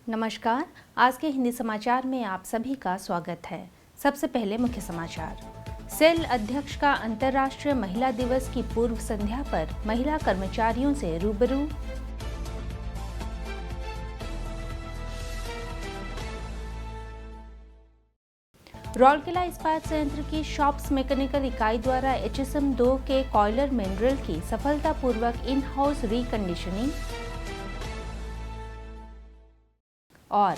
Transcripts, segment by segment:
नमस्कार। आज के हिंदी समाचार में आप सभी का स्वागत है। सबसे पहले मुख्य समाचार। सेल अध्यक्ष का अंतर्राष्ट्रीय महिला दिवस की पूर्व संध्या पर महिला कर्मचारियों से रूबरू। राउरकेला इस्पात संयंत्र की शॉप्स मैकेनिकल इकाई द्वारा HSM-2 के कॉयलर मिनरल की सफलतापूर्वक इन हाउस रिकंडीशनिंग। और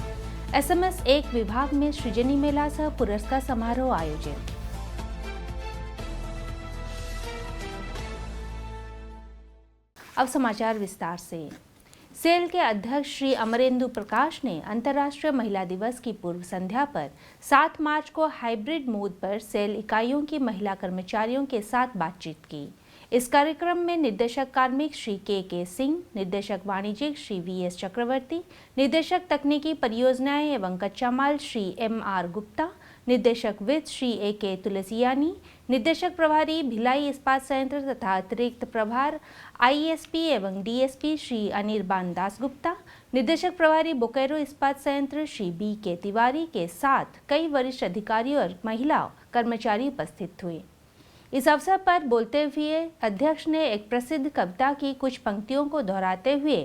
SMS-1 विभाग में सृजनी मेला सह पुरस्कार समारोह आयोजित। अब समाचार विस्तार से। सेल के अध्यक्ष श्री अमरेंदु प्रकाश ने अंतर्राष्ट्रीय महिला दिवस की पूर्व संध्या पर 7 मार्च को हाइब्रिड मोड पर सेल इकाइयों की महिला कर्मचारियों के साथ बातचीत की। इस कार्यक्रम में निर्देशक कार्मिक श्री के सिंह, निर्देशक वाणिज्यिक श्री VS चक्रवर्ती, निर्देशक तकनीकी परियोजनाएं एवं कच्चा माल श्री MR गुप्ता, निर्देशक वित्त श्री AK तुलसियानी, निर्देशक प्रभारी भिलाई इस्पात संयंत्र तथा अतिरिक्त प्रभार ISP एवं DSP श्री अनिर्बान दासगुप्ता, निर्देशक प्रभारी बोकारो इस्पात संयंत्र श्री BK तिवारी के साथ कई वरिष्ठ अधिकारी और महिला कर्मचारी उपस्थित हुए। इस अवसर पर बोलते हुए अध्यक्ष ने एक प्रसिद्ध कविता की कुछ पंक्तियों को दोहराते हुए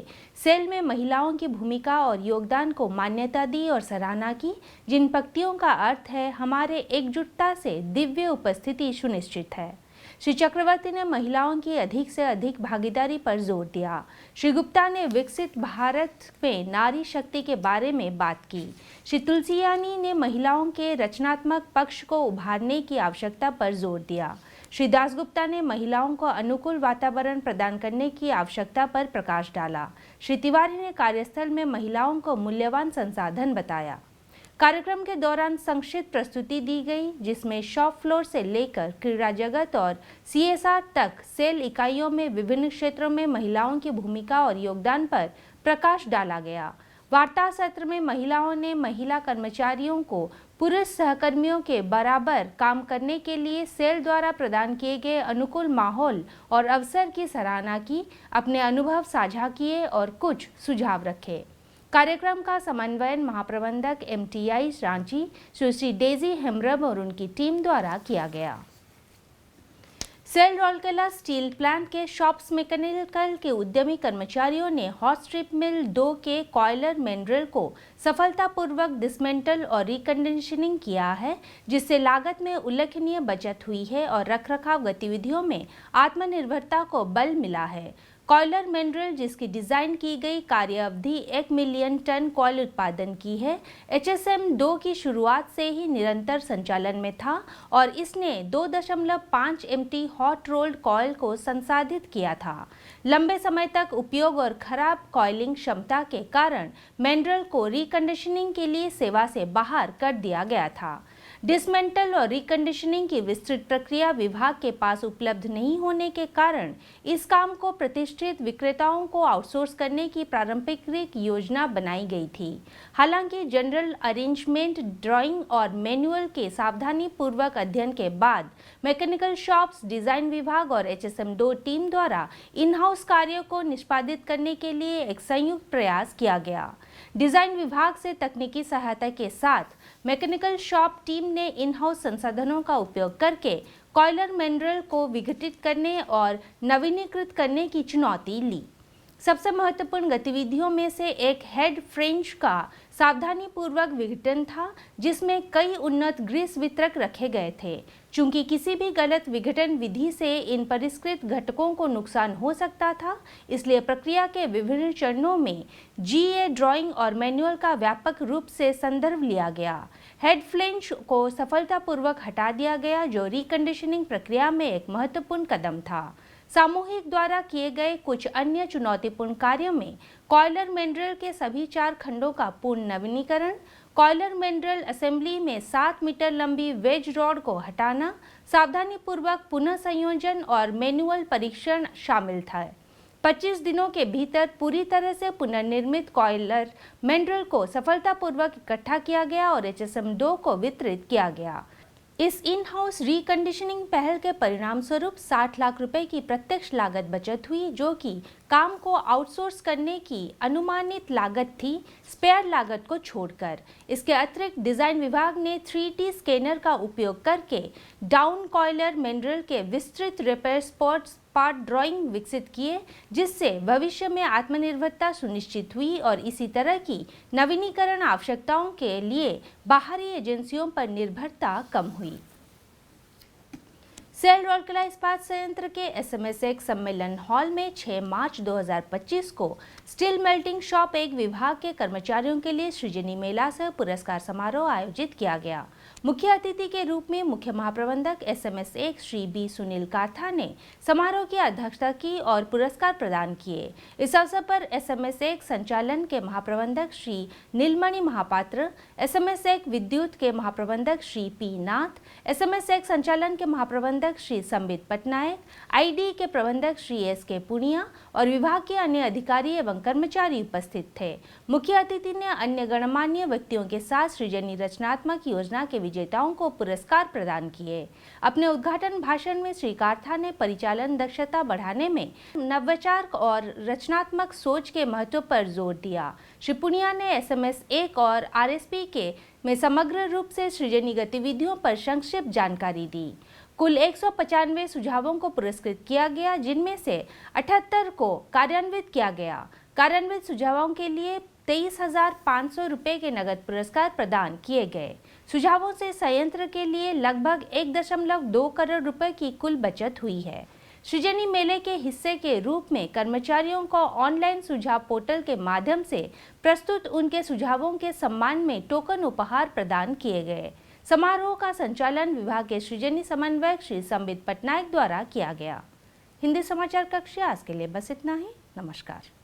सेल में महिलाओं की भूमिका और योगदान को मान्यता दी और सराहना की, जिन पंक्तियों का अर्थ है, हमारे एकजुटता से दिव्य उपस्थिति सुनिश्चित है। श्री चक्रवर्ती ने महिलाओं की अधिक से अधिक भागीदारी पर जोर दिया। श्री गुप्ता ने विकसित भारत में नारी शक्ति के बारे में बात की। श्री तुलसियानी ने महिलाओं के रचनात्मक पक्ष को उभारने की आवश्यकता पर जोर दिया। श्री दासगुप्ता ने महिलाओं को अनुकूल वातावरण प्रदान करने की आवश्यकता पर प्रकाश डाला। श्री तिवारी ने कार्यस्थल में महिलाओं को मूल्यवान संसाधन बताया। कार्यक्रम के दौरान संक्षिप्त प्रस्तुति दी गई, जिसमें शॉप फ्लोर से लेकर क्रीड़ा जगत और CSR तक सेल इकाइयों में विभिन्न क्षेत्रों में महिलाओं की भूमिका और योगदान पर प्रकाश डाला गया। वार्ता सत्र में महिलाओं ने महिला कर्मचारियों को पुरुष सहकर्मियों के बराबर काम करने के लिए सेल द्वारा प्रदान किए गए अनुकूल माहौल और अवसर की सराहना की, अपने अनुभव साझा किए और कुछ सुझाव रखे। कार्यक्रम का समन्वयन महाप्रबंधक MTI रांची सुश्री डेजी हेम्ब्रम और उनकी टीम द्वारा किया गया। सेल राउरकेला स्टील प्लांट के शॉप्स मैकेनिकल के उद्यमी कर्मचारियों ने हॉट स्ट्रिप मिल 2 के कॉयलर मिनरल को सफलतापूर्वक डिसमेंटल और रिकंडीशनिंग किया है, जिससे लागत में उल्लेखनीय बचत हुई है और रखरखाव गतिविधियों में आत्मनिर्भरता को बल मिला है। कॉयलर मिनरल, जिसकी डिजाइन की गई कार्य अवधि 1 मिलियन टन कॉयल उत्पादन की है, HSM-2 की शुरुआत से ही निरंतर संचालन में था और इसने 2.5 MT हॉट रोल्ड कॉयल को संसाधित किया था। लंबे समय तक उपयोग और खराब कॉइलिंग क्षमता के कारण मिनरल को रिकंडीशनिंग के लिए सेवा से बाहर कर दिया गया था। डिसमेंटल और रिकंडीशनिंग की विस्तृत प्रक्रिया विभाग के पास उपलब्ध नहीं होने के कारण इस काम को प्रतिष्ठित विक्रेताओं को आउटसोर्स करने की पारंपरिक योजना बनाई गई थी। हालांकि जनरल अरेंजमेंट ड्राइंग और मैनुअल के सावधानी पूर्वक अध्ययन के बाद मैकेनिकल शॉप्स डिजाइन विभाग और HSM-2 टीम द्वारा इन हाउस कार्यों को निष्पादित करने के लिए एक संयुक्त प्रयास किया गया। डिजाइन विभाग से तकनीकी सहायता के साथ मैकेनिकल शॉप टीम ने इन हाउस संसाधनों का उपयोग करके कॉयलर मिनरल को विघटित करने और नवीनीकृत करने की चुनौती ली। सबसे महत्वपूर्ण गतिविधियों में से एक हेड फ्रेंच का सावधानीपूर्वक विघटन था, जिसमें कई उन्नत ग्रीस वितरक रखे गए थे। चूंकि किसी भी गलत विघटन विधि से इन परिष्कृत घटकों को नुकसान हो सकता था, इसलिए प्रक्रिया के विभिन्न चरणों में GA ड्राइंग और मैनुअल का व्यापक रूप से संदर्भ लिया गया। हेड फ्लेंच को सफलतापूर्वक हटा दिया गया, जो रिकंडीशनिंग प्रक्रिया में एक महत्वपूर्ण कदम था। सामूहिक द्वारा किए गए कुछ अन्य चुनौतीपूर्ण कार्यों में कॉयलर मिनरल के सभी 4 खंडों का पूर्ण नवीनीकरण, कॉयलर मिनरल असेंबली में 7 मीटर लंबी वेज रॉड को हटाना, सावधानीपूर्वक पुनः संयोजन और मैनुअल परीक्षण शामिल था। 25 दिनों के भीतर पूरी तरह से पुनर्निर्मित कॉयलर मिनरल को सफलतापूर्वक इकट्ठा किया गया और HSM-2 को वितरित किया गया। इस इन हाउस रिकंडीशनिंग पहल के परिणाम स्वरूप 60 लाख रुपए की प्रत्यक्ष लागत बचत हुई, जो कि काम को आउटसोर्स करने की अनुमानित लागत थी, स्पेयर लागत को छोड़कर। इसके अतिरिक्त डिजाइन विभाग ने 3D स्कैनर का उपयोग करके डाउन कॉइलर मिनरल के विस्तृत रिपेयर स्पॉट्स पार्ट ड्राइंग विकसित किए, जिससे भविष्य में आत्मनिर्भरता सुनिश्चित हुई और इसी तरह की नवीनीकरण आवश्यकताओं के लिए बाहरी एजेंसियों पर निर्भरता कम हुई। सेल राउरकेला इस्पात संयंत्र के SMS1 सम्मेलन हॉल में 6 मार्च 2025 को स्टील मेल्टिंग शॉप 1 विभाग के कर्मचारियों के लिए सृजनी मेला सह पुरस्कार समारोह आयोजित किया गया। मुख्य अतिथि के रूप में मुख्य महाप्रबंधक SMS1 श्री B सुनील काथा ने समारोह की अध्यक्षता की और पुरस्कार प्रदान किए। इस अवसर पर SMS1 संचालन के महाप्रबंधक श्री नीलमणि महापात्र, SMS1 विद्युत के महाप्रबंधक श्री P नाथ, SMS1 संचालन के महाप्रबंधक श्री संबित पटनायक, ID के प्रबंधक श्री SK पुनिया और विभाग के अन्य अधिकारी एवं कर्मचारी उपस्थित थे। मुख्य अतिथि ने अन्य गणमान्य व्यक्तियों के साथ सृजनी रचनात्मक योजना के विजेताओं को पुरस्कार प्रदान किए। अपने उद्घाटन भाषण में श्री काथा ने परिचालन दक्षता बढ़ाने में नवाचार और रचनात्मक सोच के महत्व पर जोर दिया। श्री पुनिया ने SMS1 और RSP के में समग्र रूप से सृजनी गतिविधियों पर संक्षिप्त जानकारी दी। कुल 195 सुझावों को पुरस्कृत किया गया, जिनमें से 78 को कार्यान्वित किया गया। कार्यान्वित सुझावों के लिए 23,500 रुपये के नगद पुरस्कार प्रदान किए गए। सुझावों से संयंत्र के लिए लगभग 1.2 करोड़ रुपए की कुल बचत हुई है। सृजनी मेले के हिस्से के रूप में कर्मचारियों को ऑनलाइन सुझाव पोर्टल के माध्यम से प्रस्तुत उनके सुझावों के सम्मान में टोकन उपहार प्रदान किए गए। समारोह का संचालन विभाग के सृजनी समन्वयक श्री संबित पटनायक द्वारा किया गया। हिंदी समाचार कक्ष आज के लिए बस इतना ही। नमस्कार।